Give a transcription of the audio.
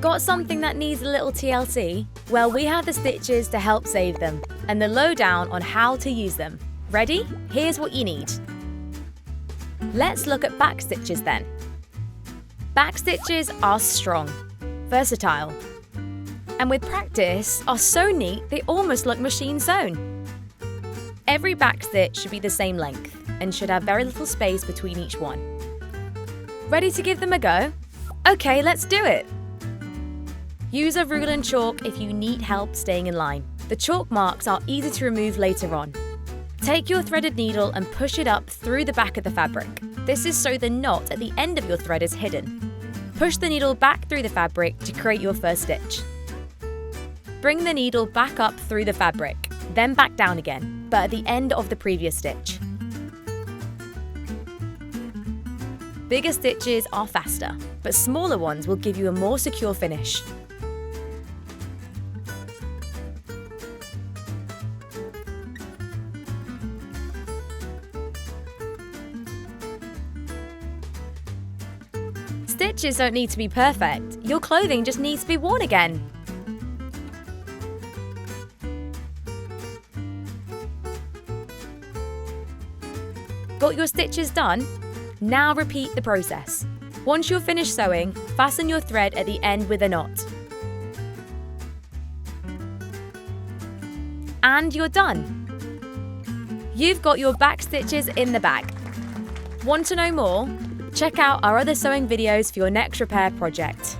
Got something that needs a little TLC? Well, we have the stitches to help save them, and the lowdown on how to use them. Ready? Here's what you need. Let's look at back stitches then. Back stitches are strong, versatile, and with practice are so neat they almost look machine sewn. Every back stitch should be the same length and should have very little space between each one. Ready to give them a go? Okay, let's do it! Use a ruler and chalk if you need help staying in line. The chalk marks are easy to remove later on. Take your threaded needle and push it up through the back of the fabric. This is so the knot at the end of your thread is hidden. Push the needle back through the fabric to create your first stitch. Bring the needle back up through the fabric, then back down again, but at the end of the previous stitch. Bigger stitches are faster, but smaller ones will give you a more secure finish. Stitches don't need to be perfect. Your clothing just needs to be worn again. Got your stitches done? Now repeat the process. Once you're finished sewing, fasten your thread at the end with a knot. And you're done! You've got your back stitches in the bag. Want to know more? Check out our other sewing videos for your next repair project.